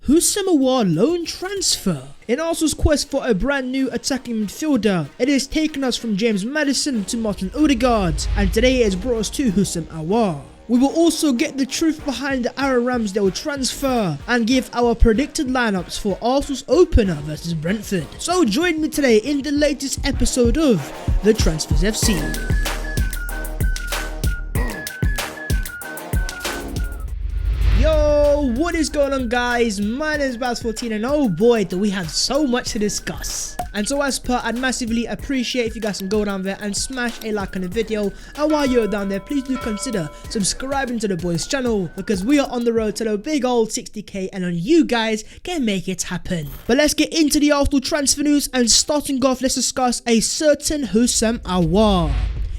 Houssem Aouar loan transfer. In Arsenal's quest for a brand new attacking midfielder, it has taken us from James Maddison to Martin Odegaard, and today it has brought us to Houssem Aouar. We will also get the truth behind the Aaron Ramsdale transfer and give our predicted lineups for Arsenal's opener versus Brentford. So join me today in the latest episode of The Transfers FC. Yo, what is going on, guys? My name is Baz14 and oh boy, do we have so much to discuss. And so as per, I'd massively appreciate if you guys can go down there and smash a like on the video, and while you're down there, please do consider subscribing to the boys channel, because we are on the road to the big old 60k and only you guys can make it happen. But let's get into the Arsenal transfer news, and starting off, let's discuss a certain Houssem Aouar.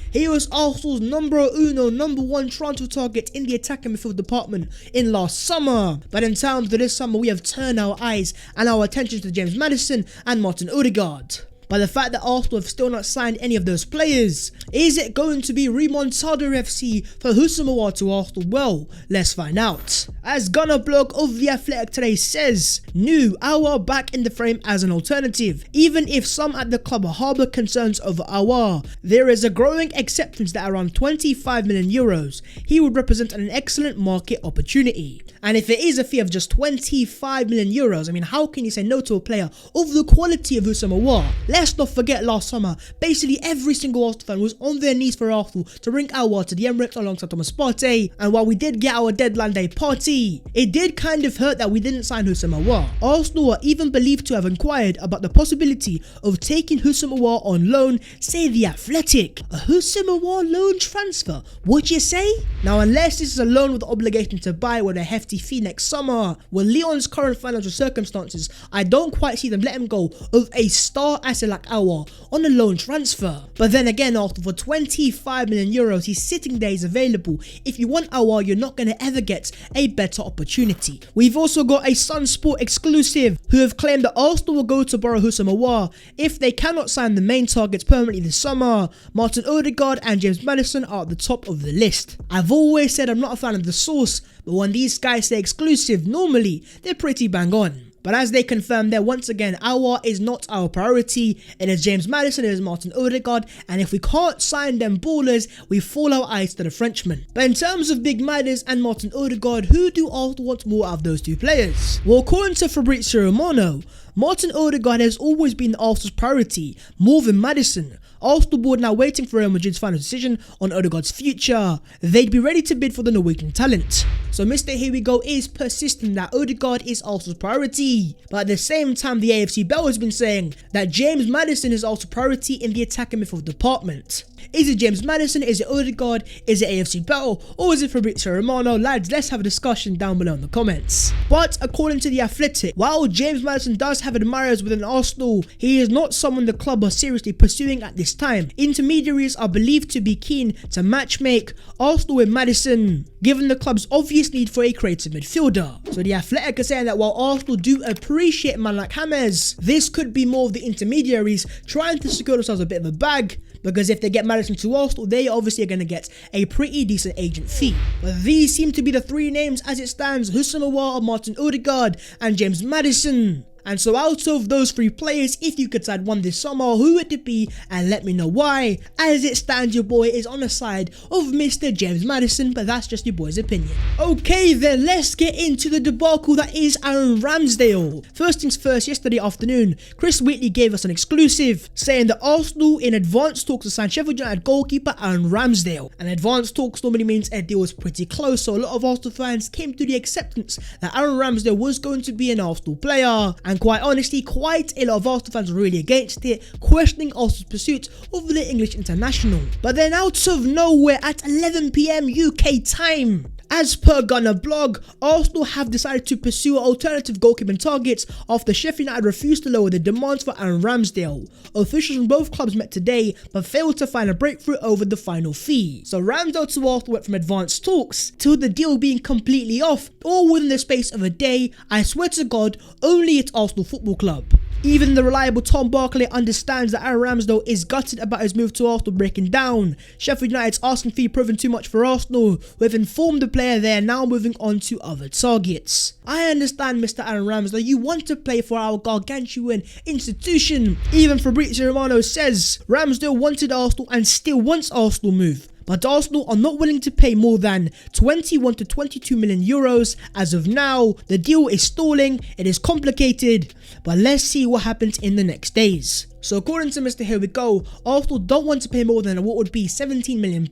He was Arsenal's number one transfer target in the attacking midfield department in last summer. But in terms of this summer, we have turned our eyes and our attention to James Maddison and Martin Odegaard. But the fact that Arsenal have still not signed any of those players, is it going to be remontada FC for Houssem Aouar to Arsenal? Well, let's find out. As Gunner blog of The Athletic today says, new Aouar back in the frame as an alternative. Even if some at the club harbour concerns over Aouar, there is a growing acceptance that around 25 million euros, he would represent an excellent market opportunity. And if it is a fee of just 25 million euros, I mean, how can you say no to a player of the quality of Houssem Aouar? Let's not forget last summer, basically every single Arsenal fan was on their knees for Arsenal to bring Aouar to the Emirates alongside Thomas Partey. And while we did get our deadline day party, it did kind of hurt that we didn't sign Houssem Aouar. Arsenal are even believed to have inquired about the possibility of taking Houssem Aouar on loan, say The Athletic. A Houssem Aouar loan transfer, would you say? Now, unless this is a loan with the obligation to buy with a hefty fee next summer, with Lyon's current financial circumstances, I don't quite see them letting go of a star asset like Aouar on a loan transfer. But then again, Arsenal, for 25 million euros, he's sitting there, he's available. If you want Aouar, you're not going to ever get a better opportunity. We've also got a Sun Sport exclusive who have claimed that Arsenal will go to borrow Houssem Aouar if they cannot sign the main targets permanently this summer. Martin Odegaard and James Maddison are at the top of the list. I've always said I'm not a fan of the source, but when these guys say exclusive, normally they're pretty bang on. But as they confirm there, once again, Aouar is not our priority. It is James Maddison, it is Martin Odegaard, and if we can't sign them ballers, we fall our eyes to the Frenchman. But in terms of Big Madders and Martin Odegaard, who do Arsenal want more out of those two players? Well, according to Fabrizio Romano, Martin Odegaard has always been Arsenal's priority, more than Maddison. Arsenal board now waiting for Real Madrid's final decision on Odegaard's future. They'd be ready to bid for the Norwegian talent. So Mr. Here We Go is persisting that Odegaard is Arsenal's priority. But at the same time, the AFC Bell has been saying that James Maddison is Arsenal's priority in the attacking midfield department. Is it James Maddison, is it Odegaard, is it AFC Bell, or is it Fabrizio Romano? Lads, let's have a discussion down below in the comments. But according to The Athletic, while James Maddison does have admirers within Arsenal, he is not someone the club are seriously pursuing at this time. Intermediaries are believed to be keen to matchmake Arsenal with Maddison, given the club's obvious need for a creative midfielder. So The Athletic are saying that while Arsenal do appreciate a man like James, this could be more of the intermediaries trying to secure themselves a bit of a bag, because if they get Maddison to Arsenal, they obviously are going to get a pretty decent agent fee. But these seem to be the three names as it stands: Houssem Aouar, Martin Odegaard and James Maddison. And so out of those three players, if you could decide one this summer, who would it be? And let me know why. As it stands, your boy is on the side of Mr. James Maddison, but that's just your boy's opinion. Okay then, let's get into the debacle that is Aaron Ramsdale. First things first, yesterday afternoon, Chris Wheatley gave us an exclusive, saying that Arsenal in advanced talks to sign Sheffield United goalkeeper Aaron Ramsdale. And advanced talks normally means a deal was pretty close, so a lot of Arsenal fans came to the acceptance that Aaron Ramsdale was going to be an Arsenal player. And quite honestly, quite a lot of Arsenal fans were really against it, questioning Arsenal's pursuit of the English international. But then out of nowhere at 11 PM UK time, as per Gunner blog, Arsenal have decided to pursue alternative goalkeeping targets after Sheffield United refused to lower the demands for Aaron Ramsdale. Officials from both clubs met today but failed to find a breakthrough over the final fee. So Ramsdale to Arsenal went from advanced talks to the deal being completely off, all within the space of a day. I swear to God, only at Arsenal Football Club. Even the reliable Tom Barkley understands that Aaron Ramsdale is gutted about his move to Arsenal breaking down. Sheffield United's asking fee proving too much for Arsenal, who have informed the player they are now moving on to other targets. I understand, Mr. Aaron Ramsdale, you want to play for our gargantuan institution. Even Fabrizio Romano says Ramsdale wanted Arsenal and still wants Arsenal move. But Arsenal are not willing to pay more than 21 to 22 million euros as of now. The deal is stalling, it is complicated, but let's see what happens in the next days. So according to Mr. Here We Go, Arsenal don't want to pay more than what would be £17 million.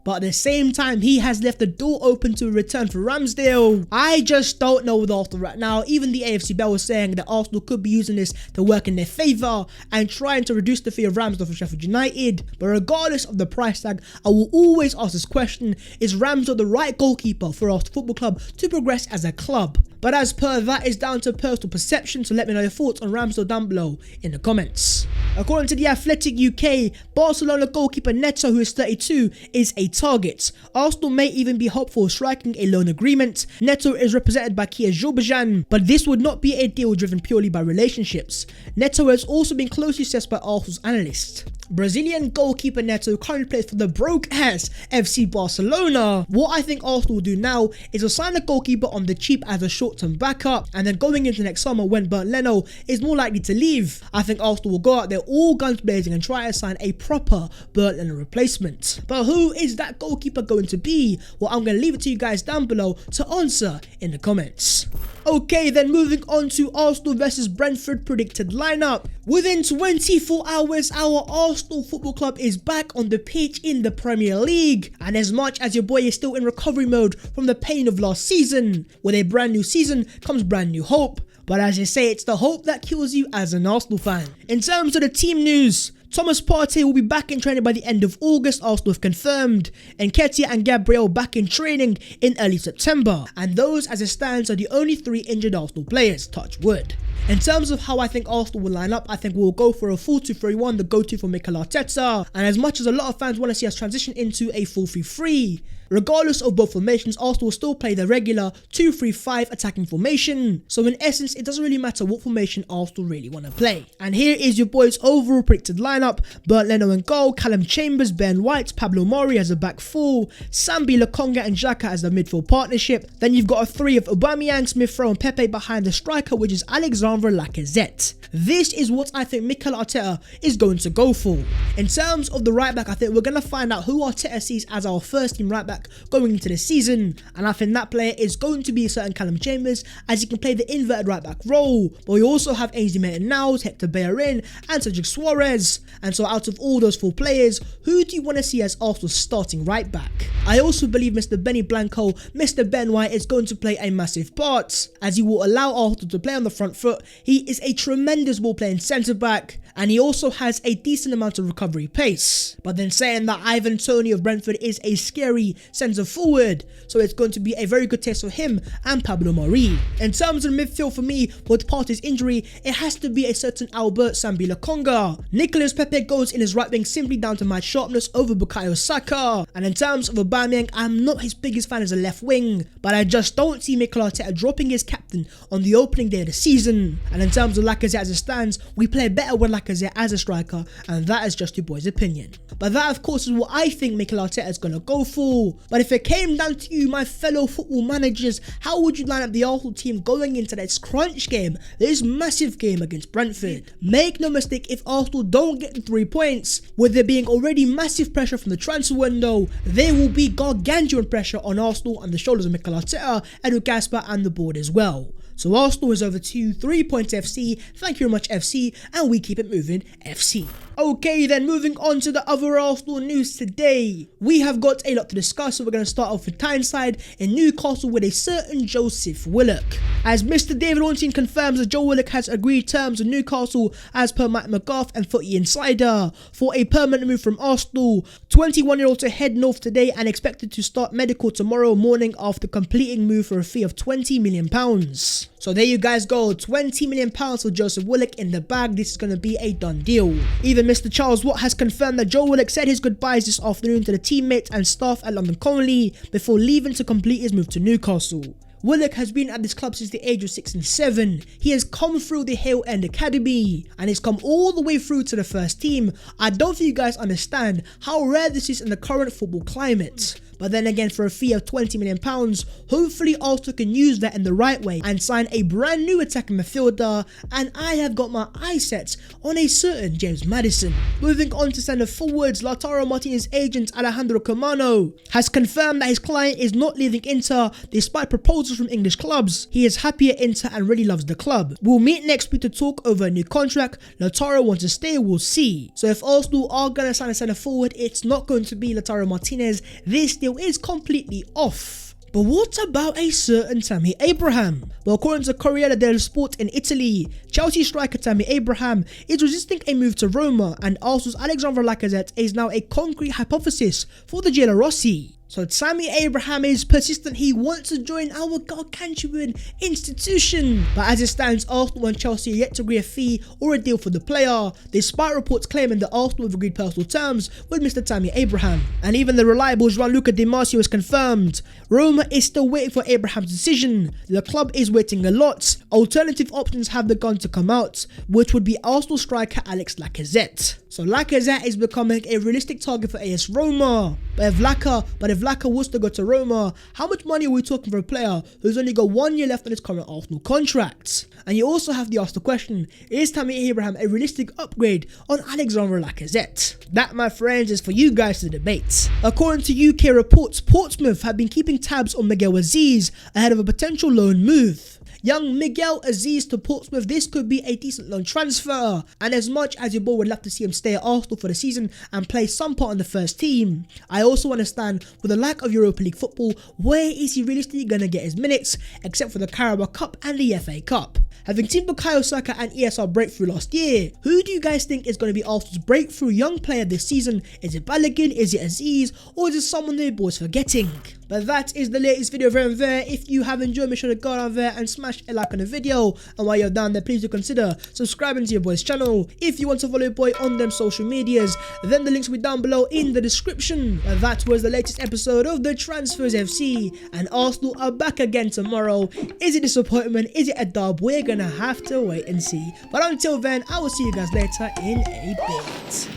But at the same time, he has left the door open to a return for Ramsdale. I just don't know with Arsenal right now. Even the AFC Bell was saying that Arsenal could be using this to work in their favour and trying to reduce the fee of Ramsdale for Sheffield United. But regardless of the price tag, I will always ask this question: is Ramsdale the right goalkeeper for Arsenal Football Club to progress as a club? But as per, that is down to personal perception, so let me know your thoughts on Ramsdale down below in the comments. According to the Athletic UK, Barcelona goalkeeper Neto, who is 32, is a target. Arsenal may even be hopeful of striking a loan agreement. Neto is represented by Kia Jobajan, but this would not be a deal driven purely by relationships. Neto has also been closely assessed by Arsenal's analysts. Brazilian goalkeeper Neto currently plays for the broke-ass FC Barcelona. What I think Arsenal will do now is to sign a goalkeeper on the cheap as a short-term backup, and then going into next summer when Bernd Leno is more likely to leave, I think Arsenal will go out there all guns blazing and try to sign a proper Bernd Leno replacement. But who is that goalkeeper going to be? Well, I'm going to leave it to you guys down below to answer in the comments. Okay, then moving on to Arsenal versus Brentford predicted lineup. Within 24 hours, our Arsenal Football Club is back on the pitch in the Premier League. And as much as your boy is still in recovery mode from the pain of last season, with a brand new season comes brand new hope. But as they say, it's the hope that kills you as an Arsenal fan. In terms of the team news, Thomas Partey will be back in training by the end of August, Arsenal have confirmed. Nketiah and Gabriel back in training in early September. And those, as it stands, are the only 3 injured Arsenal players, touch wood. In terms of how I think Arsenal will line up, I think we'll go for a 4-2-3-1, the go-to for Mikel Arteta. And as much as a lot of fans want to see us transition into a 4-3-3, regardless of both formations, Arsenal will still play the regular 2-3-5 attacking formation. So in essence, it doesn't really matter what formation Arsenal really want to play. And here is your boys' overall predicted lineup: Bernd Leno in goal, Callum Chambers, Ben White, Pablo Mari as a back 4, Sambi Lokonga and Xhaka as the midfield partnership. Then you've got a 3 of Aubameyang, Smith Rowe and Pepe behind the striker, which is Alexandre Lacazette. This is what I think Mikel Arteta is going to go for. In terms of the right back, I think we're going to find out who Arteta sees as our first team right back going into the season, and I think that player is going to be a certain Callum Chambers, as he can play the inverted right back role. But we also have Ainsley Maitland-Niles, Hector Bellerin and Cedric Suarez. And so out of all those 4 players, who do you want to see as Arsenal's starting right back? I also believe Mr. Benny Blanco, Mr. Ben White, is going to play a massive part, as he will allow Arsenal to play on the front foot. He is a tremendous ball playing centre back, and he also has a decent amount of recovery pace. But then saying that, Ivan Toney of Brentford is a scary centre forward, so it's going to be a very good test for him and Pablo Mari. In terms of midfield, for me, with Partey's injury, it has to be a certain Albert Sambi Lokonga. Nicolas Pepe goes in his right wing simply down to my sharpness over Bukayo Saka. And in terms of Aubameyang, I'm not his biggest fan as a left wing, but I just don't see Mikel Arteta dropping his captain on the opening day of the season. And in terms of Lacazette as it stands, we play better with Lacazette as a striker, and that is just your boy's opinion. But that of course is what I think Mikel Arteta is going to go for. But if it came down to you, my fellow football managers, how would you line up the Arsenal team going into this crunch game, this massive game against Brentford? Make no mistake, if Arsenal don't get the 3 points, with there being already massive pressure from the transfer window, there will be gargantuan pressure on Arsenal and the shoulders of Mikel Arteta, Edu Gasper and the board as well. So Arsenal is over to 3 points FC. Thank you very much FC, and we keep it moving FC. Okay, then moving on to the other Arsenal news today. We have got a lot to discuss, so we're going to start off with Tyneside in Newcastle with a certain Joseph Willock. As Mr. David Ornstein confirms that Joe Willock has agreed terms with Newcastle as per Mike McGrath and Footy Insider for a permanent move from Arsenal. 21-year-old to head north today and expected to start medical tomorrow morning after completing move for a fee of £20 million. So there you guys go, £20 million for Joseph Willock in the bag. This is going to be a done deal. Even Mr. Charles Watt has confirmed that Joe Willock said his goodbyes this afternoon to the teammates and staff at London Colney before leaving to complete his move to Newcastle. Willock has been at this club since the age of 6 and 7. He has come through the Hill End Academy and has come all the way through to the first team. I don't think you guys understand how rare this is in the current football climate. But then again, for a fee of £20 million, hopefully Arsenal can use that in the right way and sign a brand new attacking midfielder, and I have got my eyes set on a certain James Maddison. Moving on to centre forwards, Lautaro Martinez's agent Alejandro Camano has confirmed that his client is not leaving Inter despite proposals from English clubs. He is happy at Inter and really loves the club. We'll meet next week to talk over a new contract. Lautaro wants to stay, we'll see. So if Arsenal are going to sign a centre forward, it's not going to be Lautaro Martinez. This deal is completely off. But what about a certain Tammy Abraham? Well, according to Corriere dello Sport in Italy, Chelsea striker Tammy Abraham is resisting a move to Roma, and Arsenal's Alexandre Lacazette is now a concrete hypothesis for the Giallorossi. So Tammy Abraham is persistent. He wants to join our gargantuan institution. But as it stands, Arsenal and Chelsea are yet to agree a fee or a deal for the player, despite reports claiming that Arsenal have agreed personal terms with Mr. Tammy Abraham. And even the reliable Gianluca Di Marzio has confirmed Roma is still waiting for Abraham's decision. The club is waiting a lot. Alternative options have begun to come out, which would be Arsenal striker Alex Lacazette. So Lacazette is becoming a realistic target for AS Roma. But if Lacazette was to go to Roma, how much money are we talking for a player who's only got 1 year left on his current Arsenal contract? And you also have to ask the question, is Tammy Abraham a realistic upgrade on Alexandre Lacazette? That, my friends, is for you guys to debate. According to UK reports, Portsmouth have been keeping tabs on Miguel Aziz ahead of a potential loan move. Young Miguel Aziz to Portsmouth, this could be a decent loan transfer, and as much as your boy would love to see him stay at Arsenal for the season and play some part in the first team, I also understand with the lack of Europa League football, where is he realistically going to get his minutes except for the Carabao Cup and the FA Cup? Having seen Bukayo Saka and ESR breakthrough last year, who do you guys think is going to be Arsenal's breakthrough young player this season? Is it Balogun, is it Aziz, or is it someone the boys forgetting? But that is the latest video there and there. If you have enjoyed, make sure to go down there and smash a like on the video. And while you're down there, please do consider subscribing to your boy's channel. If you want to follow your boy on them social medias, then the links will be down below in the description. But that was the latest episode of the Transfers FC, and Arsenal are back again tomorrow. Is it disappointment? Is it a dub? We're gonna have to wait and see. But until then, I will see you guys later in a bit.